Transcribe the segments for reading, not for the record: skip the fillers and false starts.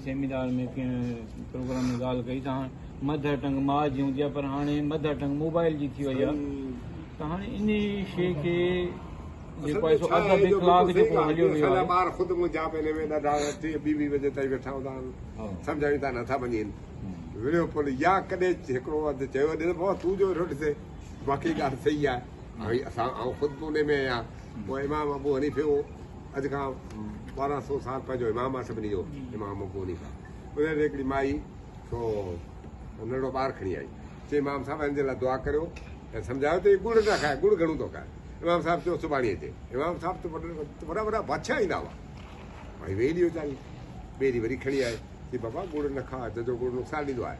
seminar में programme में ॻाल्हि कई त हाणे मदर टंग माउ जी हूंदी आहे पर हाणे मदर टंग मोबाइल जी थी वई आहे त हाणे इन शइ खे जेको आहे सो अदब इख़लाक़ जेको हलियो वियो आहे ॿार ख़ुदि मुंहिंजा पंहिंजे में ॾाढा 2-2 बजे ताईं वेठा हूंदा आहिनि सम्झायूं था नथा वञनि विड़ियो पोइ या कॾहिं हिकिड़ो अधु चयो ॾिनो तूं जो वेठो ॾिसे बाक़ी ॻाल्हि सही आहे भई असां ऐं ख़ुदि उन में आहियां पोइ इमाम अबू हनीफ़े हो अॼु खां 1200 साल पंहिंजो इमाम आहे सभिनी जो इमाम अबू हनीफ़ा उन हिकिड़ी माई सो नंढो ॿारु खणी आई चई इमाम साहिबु हिन जे लाइ दुआ करियो ऐं सम्झायो त गुड़ न खाए गुड़ घणो थो खाए इमाम साहिबु चयो सुभाणे अचे इमाम साहिबु त वॾा वॾा बादशाह ईंदा हुआ भई वेही ॾियो वीचारी ॿिए ॾींहुं वरी खणी आए चई बाबा गुड़ न खा जो गुड़ नुक़सानु ॾींदो आहे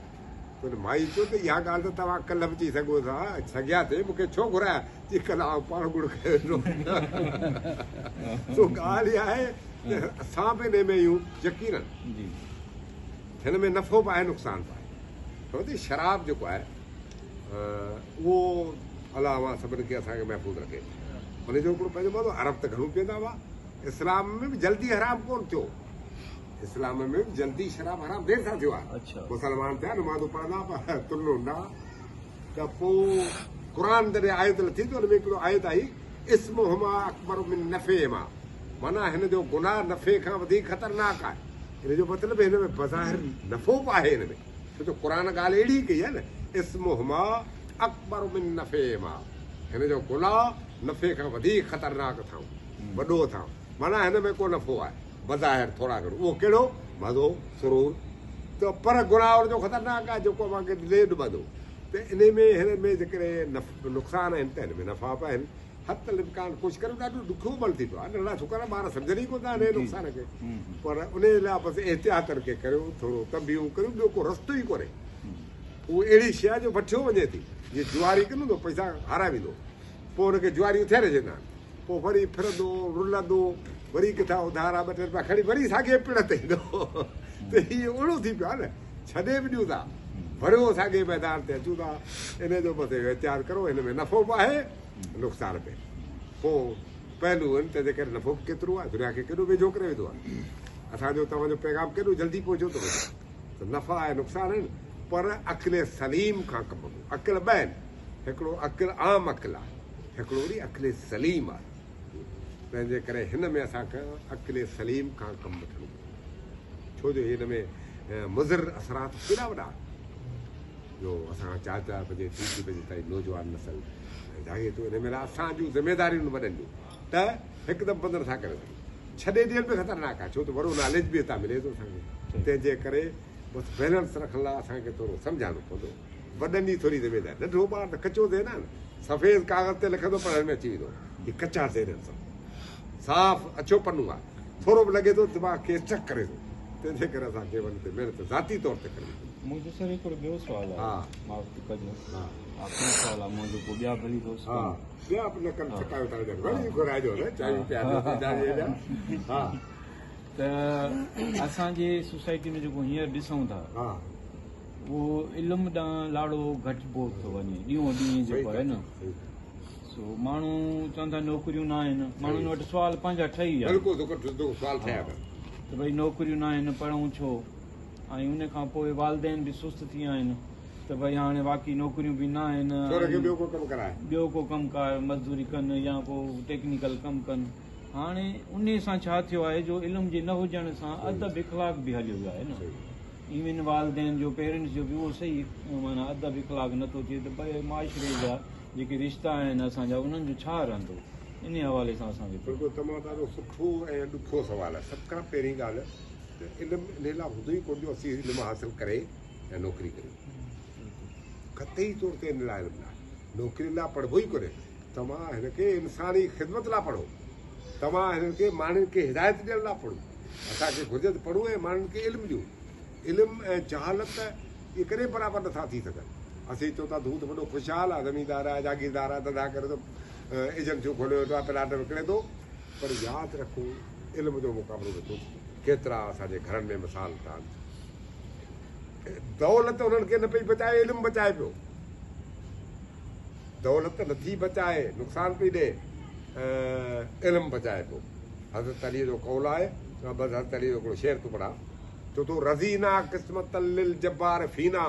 त माई चयो त इहा ॻाल्हि त तव्हां कल्ह बि चई सघो था सघिया थिए मूंखे छो घुराया चई कल्ह पाण गुड़ खाए सो ॻाल्हि इहा आहे त असां बि हिन में आहियूं यकीनन हिन में नफ़ो बि आहे नुक़सानु बि आहे छो शराब जेको आहे उहो अलाह सभिनी खे असांखे महफ़ूज़ रखे हुनजो हिकिड़ो पंहिंजो मज़ो अरब त घणो पीअंदा हुआ इस्लाम में बि जल्दी हराम कोन थियो इस्लाम में बि जल्दी शराब हराम देरि सां थियो आहे मुसलमान थिया नमाज़ूं पढ़ंदा पर तुलो न त पोइ क़ुर जॾहिं आयत लथी त हुन में हिकिड़ो आयत आई इस्मुहुमा अकबर मिन नफ़ेहिमा माना हिन जो गुनाह नफ़े खां वधीक ख़तरनाक आहे हिन जो मतिलबु हिन में बज़ाहिर नफ़ो बि आहे हिन में छो जो क़ुर ॻाल्हि अहिड़ी कई आहे न इस्मुहुमा अकबर मिन नफ़ेहिमा हिन जो गुनाह नफ़े खां वधीक ख़तरनाक अथऊं वॾो अथऊं माना हिन में को नफ़ो आहे बज़ाहिर थोरा घणो उहो कहिड़ो मज़ो सुरूर त पर गुनाह हुनजो ख़तरनाक आहे जेको असांखे ॾिले ॾुबंदो त इन में हिन में जेकॾहिं नुक़सान आहिनि त हिन में नफ़ा बि आहिनि हथ लिमकान कुझु करे ॾाढो ॾुखियो अमल थी पियो आहे नंढा छोकिरा ॿार सम्झनि ई कोन था हिन नुक़सान खे पर उन लाइ बसि एहतियात के करियो थोरो तंबियूं करियो ॿियो को रस्तो ई कोन्हे उहो अहिड़ी शइ जो वठियो वञे थी जीअं जुआरी कंदो पैसा हाराए वेंदो पोइ हुनखे जुआरी उथियारे छॾींदा आहिनि पोइ वरी फिरंदो रुलंदो वरी किथां उधारा 2-3 रुपया खणी वरी साॻे पिण ते ईंदो त हीअ ओड़ो थी पियो आहे न छॾे बि ॾियूं था भरियो साॻे मैदान ते अचूं था इन जो बसि एहतियात करो हिन में नफ़ो बि आहे नुक़सान बि पोइ पहलू आहिनि तंहिंजे करे नफ़ो बि केतिरो आहे दुनिया खे केॾो वेझो करे वेंदो आहे असांजो तव्हांजो पैगाम केॾो जल्दी पहुचो थो वञे त नफ़ा आहे नुक़सान आहिनि पर अक़िल सलीम खां कमु अक़िल ॿ आहिनि हिकिड़ो अक़िल आम अक़िल आहे हिकिड़ो वरी अक़िल सलीम आहे तंहिंजे करे हिन में असांखे अक़िल सलीम खां कमु वठणो छो जो हिन में मुज़िर असरात केॾा वॾा जो असां 4-4 बजे 3 बजे ताईं नौजवान नसल जागे थो हिन में असां जूं ज़िमेदारियूं वॾनि जूं त हिकदमि बंदि नथा करे सघूं छॾे ॾियण बि ख़तरनाक आहे छो त वॾो नॉलेज बि हितां मिले थो असांखे तंहिंजे करे बसि बैलेंस रखण लाइ असांखे थोरो सम्झाइणो पवंदो वॾनि जी थोरी ज़िमेदारी नंढो ॿार त कचो थिए न सफ़ेद कागज़ ते लिखंदो पर हिन में अची वेंदो हीअ कचा ज़हन सां साफ़ अछो पन्नो आहे थोरो बि लॻे थो दिमाग़ खे चक करे थो तंहिंजे करे असांखे वञी ते महिनत ज़ाती तौर ते करे मुंहिंजो सर हिकिड़ो ॿियो सुवालु आहे माफ़ कजो आख़िरी सुवालु आहे मुंहिंजो पोइ ॿिया भली दोस्त ॿिया बि न कनि छिकायो था वरी घुराइजो न चांहियूं पिया हा त असांजे सोसाइटी में जेको हींअर ॾिसूं था उहो इल्मु ॾांहुं लाड़ो घटिजो थो वञे ॾींहों ॾींहुं जेको आहे न सो माण्हू चवनि था नौकरियूं न आहिनि माण्हुनि वटि सुवाल पंहिंजा ठही विया त भई नौकरियूं न आहिनि पढ़ूं छो ऐं उन खां पोइ वालदेन बि सुस्त थी विया आहिनि त भई हाणे बाक़ी नौकरियूं बि न आहिनि ॿियो को कमु कार मज़दूरी कनि या को टेक्निकल कमु कनि हाणे उन सां छा थियो आहे जो इल्मु जे न हुजण सां अदब इख़लाक़ बि हलियो वियो आहे न इवन वालदेन जो पेरेंट्स जो बि उहो सही माना अदब इख़लाक़ नथो थिए त भई माशरे जा जेके रिश्ता आहिनि असांजा उन्हनि जो छा रहंदो इन हवाले सां असांखे बिल्कुलु तमामु ॾाढो सुठो ऐं ॾुखो सुवालु आहे सभ खां पहिरीं ॻाल्हि त इल्मु इन लाइ हूंदो ई कोन जो असीं इल्मु हासिलु करे ऐं नौकिरी करियूं क़तई तौर ते इन लाइ इल्मु आहे नौकिरी लाइ पढ़बो ई कोन्हे तव्हां हिनखे इंसानी ख़िदमत लाइ पढ़ो तव्हां हिनखे माण्हुनि खे हिदायत ॾियण लाइ पढ़ो असांखे घुरिजे त पढ़ूं ऐं माण्हुनि खे इल्मु ॾियूं इल्मु ऐं जहालत इहे कॾहिं बराबरि नथा थी सघनि असीं चऊं था तूं त वॾो ख़ुशहाल आहे ज़मीनदार आहे जागीरदार आहे धंधा करे थो एजेंसियूं खोले वेठो आहे प्लाट विकिणे थो पर यादि रखो इल्म जो मुक़ाबिलो वेठो केतिरा असांजे घरनि में मिसाल था दौलत उन्हनि खे न पई बचाए इल्मु बचाए पियो दौलत नथी बचाए नुक़सान पई ॾे इल्मु बचाए पियो हज़रत अली जो कौल आहे बसि हज़रत अली जो हिकिड़ो शेर थो पढ़ा तो तू रज़ीना क़िस्मत लिल जब्बार फीना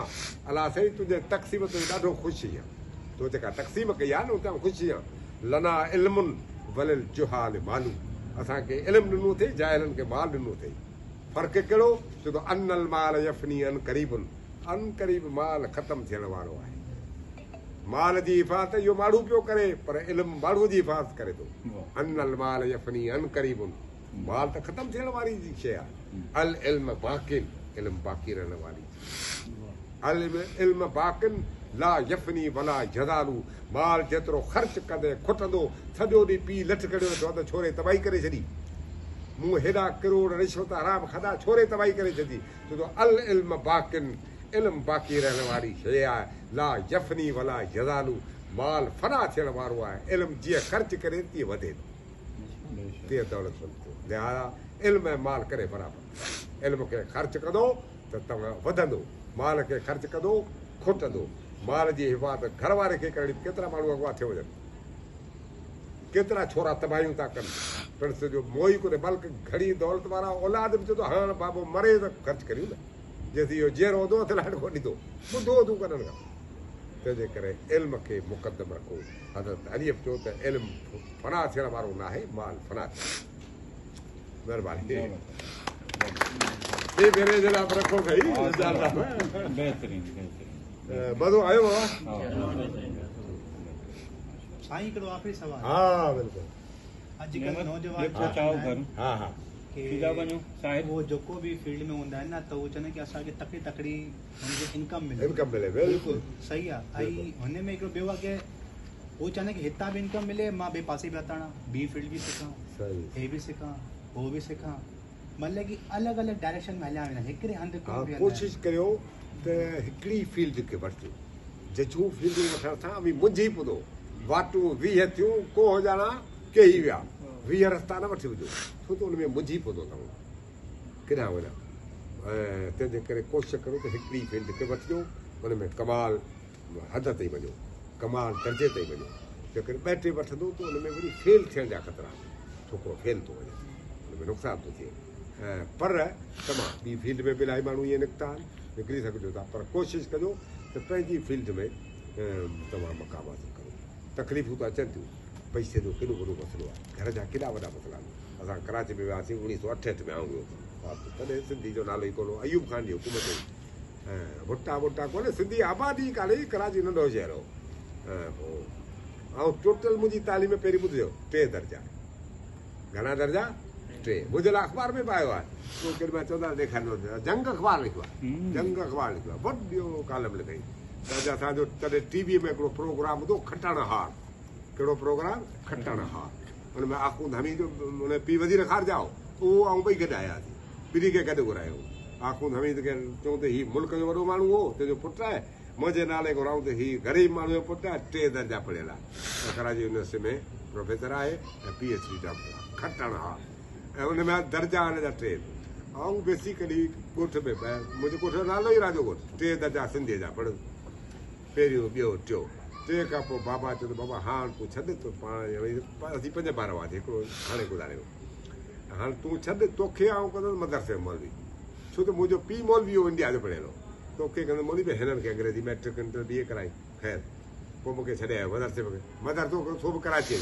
अला सही तुझे तक़सीम ते ॾाढो ख़ुशी आहे तो जेका तक़सीम कई आहे न उतां ख़ुशी आहे लना इल्मुन वलिल जुहाल मालूम असांखे इल्मु ॾिनो अथई जाहिलनि खे माल ॾिनो अथई फ़र्क़ु कहिड़ो छो त अनल माल यफ़नी अन क़रीबुन अन क़रीब माल ख़तमु थियण वारो आहे माल जी हिफ़ाज़त इहो माण्हू पियो करे पर इल्मु माण्हूअ जी हिफ़ाज़त करे थो अनल माल यफ़नी अन क़रीबुन माल त ख़तमु थियण वारी जी शइ आहे अल इल्म बाक़िन इल्मु बाक़ी रहण वारी अल इल्म बाक़िन ला यफ़नी वला जज़ालू माल जेतिरो ख़र्च कंदे खुटंदो सॼो ॾींहुं पी लठ कढियो वेठो त छोरे तबाही करे छॾी मूं हेॾा किरोड़ रिश्वत हराम खाधा छोरे तबाही करे छॾी छो त अल इल्म बाक़िन इल्मु बाक़ी रहण वारी शइ आहे ला यफ़नी वला जज़ालू माल फना थियण वारो आहे इल्मु जीअं ख़र्च करे तीअं वधे थो तीअं दौलत थो लिहाज़ा इल्मु ऐं माल करे बराबरि इल्म खे ख़र्च कंदो त तव्हां वधंदो माल खे ख़र्च कंदो खुटंदो माल जी हिफ़ाज़त घर वारे खे करणी केतिरा माण्हू अॻुवां थियो वञनि केतिरा छोरा तबाहियूं था कनि पिण सॼो मोही कोन्हे बल्कि घणी दौलत वारा औलाद बि चए थो हाणे बाबो मरे त ख़र्च करियूं न जेसीं इहो जीअरो हूंदो त लाॾ कोन ॾींदो ॿुधो तूं कनि खां तंहिंजे करे इल्म खे मुक़दम रखो हज़रत अलीअ चयो त इल्मु फना थियण वारो न आहे माल फना महिरबानी रखो भई मज़ो आयो बाबा साईं हिकिड़ो आख़िरी सवाल हा बिल्कुलु अॼुकल्ह नौजवान हा हा वो जेको बि फील्ड में हूंदा आहिनि न त उहो चवंदा आहिनि की असांखे तकड़ी तकड़ी हुनखे इनकम मिले बिल्कुलु सही आहे ऐं हुन में हिकिड़ो ॿियो आहे की उहो चवंदा कि हितां बि इनकम मिले मां ॿिए पासे बि हथाणा ॿी फील्ड बि सिखां हे बि सिखां हो बि सिखां मतिलब कि अलॻि अलॻि डायरेक्शन में हलिया वेंदा हिकिड़े हंधि कोशिशि करियो त हिकिड़ी फील्ड खे वठिजो जजूं फील्डूं वठण सां बि मुंझी पवंदो वाटूं 20 थियूं को ॼणा कई विया 20 रस्ता न वठी वञो छो त हुन में मुंझी पवंदो तव्हां केॾांहुं वञा ऐं तंहिंजे करे कोशिशि करो त हिकिड़ी फील्ड खे वठिजो हुन में कमाल हद ताईं वञो कमाल दर्जे ताईं वञो जेकॾहिं ॿ टे वठंदो त हुन में वरी फेल थियण जा ख़तरा छोकिरो फेल थो वञे हुन में नुक़सानु थो थिए पर तमामु ॿी फील्ड में बि इलाही माण्हू ईअं निकिता आहिनि निकिरी सघिजो था पर कोशिशि कजो त पंहिंजी फील्ड में तव्हां मक़ाम हासिलु करो तकलीफ़ूं त अचनि थियूं पैसे जो केॾो वॾो मसइलो आहे घर जा केॾा वॾा मसइला आहिनि असां कराची में वियासीं 1968 में आऊं तॾहिं सिंधी जो नालो ई कोन्हो अयूब ख़ान जी हुकूमत हुई भुट्टा वुट्टा कोन्हे सिंधी आबादी कान्हे कराची नंढो शहर हो पोइ ऐं टोटल मुंहिंजी तालीम में पहिरीं ॿुधिजो 3 दर्जा घणा दर्जा 3 मुंहिंजे लाइ अख़बार में बि आयो आहे पोइ केॾी महिल चवंदा ॾेखारींदो जंग अख़बार लिखियो आहे जंग अख़बार लिखियो आहे वॾो कालम लिखाई त असांजो तॾहिं टीवीअ में हिकिड़ो प्रोग्राम ॿुधो खटण हार कहिड़ो प्रोग्राम खटण हार हुन में आखूंद हमीद हुन पीउ वज़ीर ख़ारजा उहो ऐं ॿई गॾु आयासीं ॿिन्ही खे गॾु घुरायो आखूंद हमीद खे चऊं त हीउ मुल्क जो वॾो माण्हू हो तुंहिंजो पुटु आहे मुंहिंजे नाले घुराऊं त हीउ ग़रीब माण्हू जो पुटु आहे 3 दर्जा पढ़ियल आहे कराची यूनिवर्सिटी में प्रोफेसर आहे ऐं PhD डॉक्टर आहे खटण हार ऐं हुन में दर्जा हुन जा 3 ऐं बेसिकली ॻोठ में मुंहिंजे ॻोठ जो नालो ई राजो ॻोठ 3 दर्जा सिंधीअ जा पढ़ पहिरियों ॿियो टियों 3 खां पोइ बाबा चयो त बाबा हाणे तूं छॾ तो पाण असीं 5 ॿार हुआसीं हिकिड़ो हाणे गुज़ारियो हाणे तूं छॾ तोखे आउं कंदुसि मदरसे में मौलवी छो त मुंहिंजो पीउ मौलवी हो इंडिया जो पढ़ियल हो तोखे कंदुसि मौलवी में हिननि खे अंग्रेजी मैट्रिक इंटर BA कराई ख़ैर पोइ मूंखे छॾे आयो मदरसे में मदरसो बि कराची